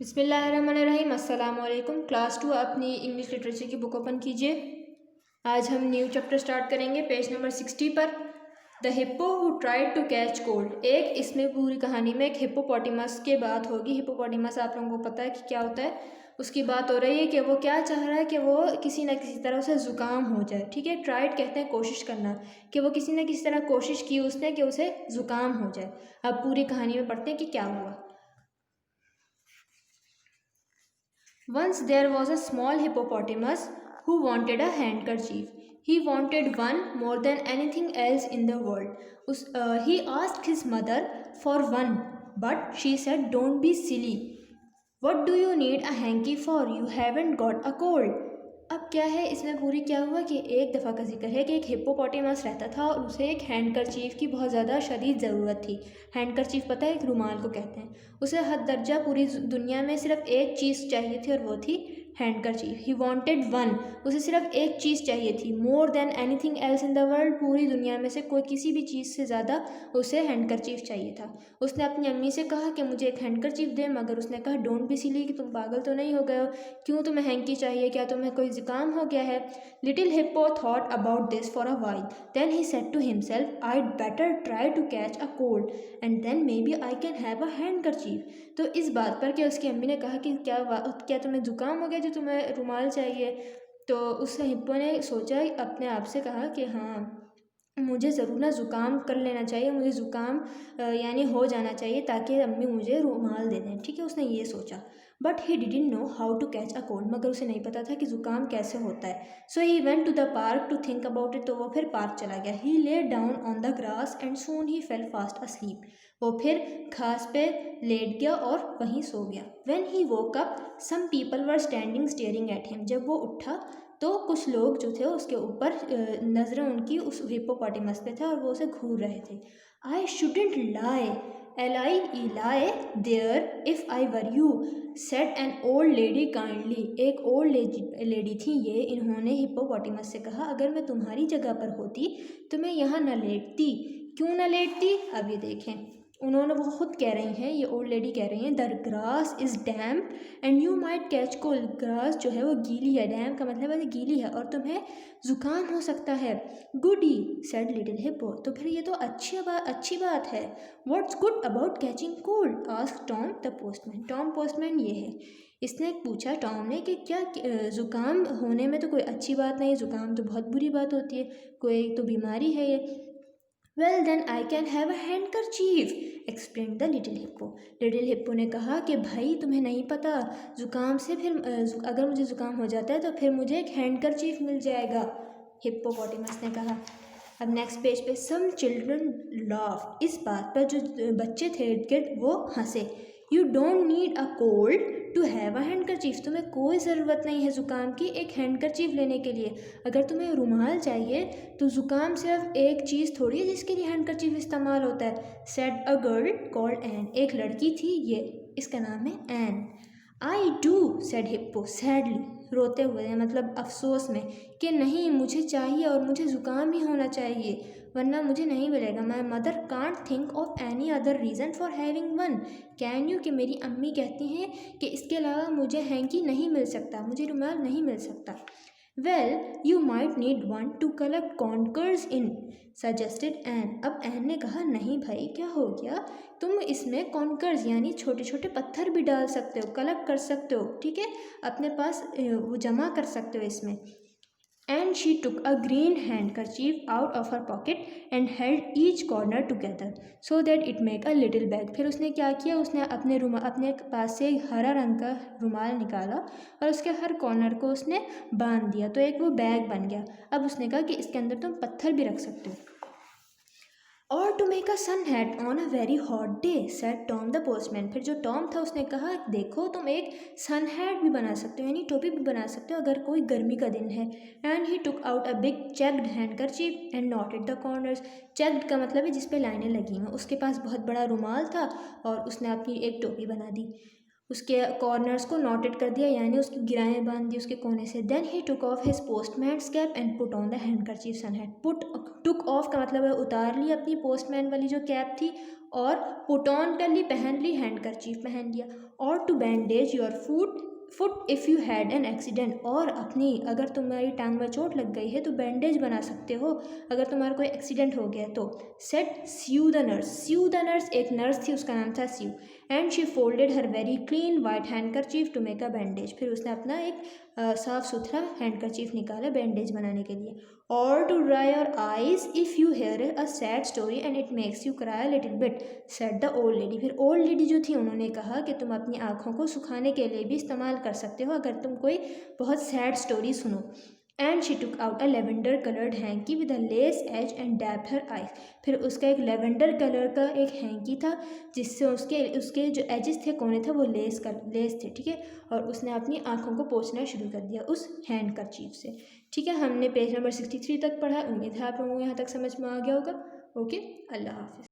बिस्मिल्लाहिर्रहमानिर्रहीम। अस्सलाम वालेकुम। क्लास 2 अपनी इंग्लिश लिटरेचर की बुक ओपन कीजिए। आज हम न्यू चैप्टर स्टार्ट करेंगे पेज नंबर 60 पर। The hippo who tried to catch cold. एक इसमें पूरी कहानी में एक हिप्पोपोटामस की बात होगी। हिप्पोपोटामस आप लोगों को पता है कि क्या होता है, उसकी बात हो रही है कि वो क्या चाह रहा है कि वो किसी न किसी तरह उसे ज़ुकाम हो जाए। ठीक है, ट्राइड कहते हैं कोशिश करना, कि वो किसी न किसी तरह कोशिश की उसने कि उसे ज़ुकाम हो जाए। अब पूरी कहानी में पढ़ते हैं कि क्या हुआ। Once there was a small hippopotamus who wanted a handkerchief. He wanted one more than anything else in the world. He asked his mother for one, but she said, "Don't be silly. What do you need a hanky for? You haven't got a cold." अब क्या है इसमें पूरी क्या हुआ कि एक दफ़ा का जिक्र है कि एक हिप्पोपोटामस रहता था और उसे एक हैंडकरचीफ की बहुत ज़्यादा शदीद ज़रूरत थी। हैंडकरचीफ पता है, एक रुमाल को कहते हैं। उसे हद दर्जा पूरी दुनिया में सिर्फ एक चीज़ चाहिए थी और वो थी हैंडकरचीफ। ही वांटेड वन, उसे सिर्फ एक चीज़ चाहिए थी। More than anything else in the world, पूरी दुनिया में से कोई किसी भी चीज़ से ज़्यादा उसे हैंडकरचीफ चाहिए था। उसने अपनी अम्मी से कहा कि मुझे एक हैंडकरचीफ दे, मगर उसने कहा डोंट बी सिली, कि तुम पागल तो नहीं हो गए हो, क्यों तुम्हें हैंकी चाहिए, क्या तुम्हें कोई ज़ुकाम हो गया है। Little hippo thought about this for a while, then he said to himself, I'd better try to catch a cold and then maybe I can have a handkerchief. तो इस बात पर कि उसकी अम्मी ने कहा कि क्या तुम्हें ज़ुकाम हो गया जो तुम्हें रुमाल चाहिए। तो उस हिप्पो ने सोचा, अपने आप से कहा कि हाँ, मुझे ज़रूर ना ज़ुकाम कर लेना चाहिए, मुझे ज़ुकाम यानी हो जाना चाहिए ताकि अम्मी मुझे रुमाल दे दें। ठीक है, उसने ये सोचा। But he didn't know how to catch a cold, मगर उसे नहीं पता था कि ज़ुकाम कैसे होता है। So he went to the park to think about it, तो वो फिर पार्क चला गया। He lay down on the grass and soon he fell fast asleep, वो फिर घास पे लेट गया और वहीं सो गया। When he woke up some people were standing staring at him, जब वो उठा तो कुछ लोग जो थे उसके ऊपर नज़रें उनकी उस हिप्पोपोटामस पे थे और वो उसे घूर रहे थे। I shouldn't lie lie there if I were you, said an old lady kindly. एक ओल्ड लेडी थी ये, इन्होंने हिप्पोपोटामस से कहा, अगर मैं तुम्हारी जगह पर होती तो मैं यहाँ न लेटती। क्यों न लेटती, अब ये देखें। उन्होंने, वो खुद कह रही हैं, ये ओल्ड लेडी कह रही हैं, the grass is damp and you might catch cold. Grass जो है वो गीली है, डैम्प का मतलब है गीली है, और तुम्हें ज़ुकाम हो सकता है। गुडी, सेड लिटिल हिप्पो, तो फिर ये तो अच्छी बात है। What's good about catching cold, asked Tom the postman. Tom postman ये है। इसने पूछा टॉम ने कि क्या ज़ुकाम होने में तो कोई अच्छी बात नहीं, ज़ुकाम तो बहुत बुरी बात होती है, कोई तो बीमारी है ये। Well then I can have a handkerchief, explained the little hippo. Little hippo ने कहा कि भाई तुम्हें नहीं पता, ज़ुकाम से फिर अगर मुझे ज़ुकाम हो जाता है तो फिर मुझे एक हैंडकरचीफ मिल जाएगा, हिप्पोपोटामस ने कहा। अब नेक्स्ट पेज पे सम चिल्ड्रन लाफ, इस बात पर जो बच्चे थे इर्द गिर्द वो हंसे। You don't need a cold to have a handkerchief, तुम्हें कोई ज़रूरत नहीं है ज़ुकाम की एक हैंडकरचीफ लेने के लिए। अगर तुम्हें रुमाल चाहिए तो ज़ुकाम सिर्फ एक चीज़ थोड़ी है जिसके लिए हैंडकरचीफ इस्तेमाल होता है। Said a girl called Ann, एक लड़की थी ये, इसका नाम है Ann. I do, said hippo sadly, रोते हुए, मतलब अफसोस में, कि नहीं, मुझे चाहिए और मुझे ज़ुकाम ही होना चाहिए वरना मुझे नहीं मिलेगा। My mother can't think of any other reason for having one, can you, कि मेरी अम्मी कहती हैं कि इसके अलावा मुझे हैंकी नहीं मिल सकता, मुझे रुमाल नहीं मिल सकता। Well you might need one to collect conkers in, suggested Ann. अब एन ने कहा, नहीं भाई क्या हो गया, तुम इसमें कॉन्कर्स यानी छोटे छोटे पत्थर भी डाल सकते हो, कलेक्ट कर सकते हो, ठीक है, अपने पास वो जमा कर सकते हो इसमें। And she took a green handkerchief out of her pocket and held each corner together so that it make a little bag. फिर उसने क्या किया, उसने अपने पास से हरा रंग का रुमाल निकाला और उसके हर कॉर्नर को उसने बांध दिया, तो एक वो बैग बन गया। अब उसने कहा कि इसके अंदर तुम पत्थर भी रख सकते हो। और to make a sun hat on a very hot day, said Tom the postman. फिर जो टॉम था उसने कहा, देखो तुम एक सन हैट भी बना सकते हो यानी टोपी भी बना सकते हो अगर कोई गर्मी का दिन है। And he took out a big checked handkerchief and noted the corners. Checked का मतलब है जिस पे लाइनें लगी हुई। उसके पास बहुत बड़ा रुमाल था और उसने अपनी एक टोपी बना दी, उसके कॉर्नर्स को नोटेड कर दिया यानी उसकी गिराएं बांध दी उसके कोने से। Then he took off his postman's cap and put on the handkerchief sun hat. Took off का मतलब है उतार ली अपनी पोस्टमैन वाली जो कैप थी और पुट ऑन कर ली, पहन ली, हैंडकरचीफ पहन लिया। और to bandage your foot if you had an accident, और अपनी अगर तुम्हारी टांग में चोट लग गई है तो बैंडेज बना सकते हो अगर तुम्हारा कोई एक्सीडेंट हो गया तो। Said Sue the nurse, Sue the nurse एक नर्स थी, उसका नाम था Sue. And she folded her very clean white handkerchief to make a bandage, फिर उसने अपना एक साफ़ सुथरा हैंडकरचीफ निकाला बैंडेज बनाने के लिए। और to dry your eyes if you hear a sad story and it makes you cry little bit, said the old lady, फिर ओल्ड लेडी जो थी उन्होंने कहा कि तुम अपनी आँखों को सुखाने के लिए भी इस्तेमाल कर सकते हो अगर तुम कोई बहुत सैड स्टोरी सुनो। And she took out a lavender coloured hanky with a lace edge and dabbed her eyes, फिर उसका एक लेवेंडर कलर का एक हैंकी था जिससे उसके उसके जो एजेस थे, कोने थे, वो लेस थे, ठीक है। और उसने अपनी आँखों को पोंछना शुरू कर दिया उस हैंड करचीफ से, ठीक है। हमने पेज नंबर 63 तक पढ़ा, उम्मीद है आप लोगों को यहाँ तक समझ में आ गया होगा। ओके, अल्लाह हाफिज़।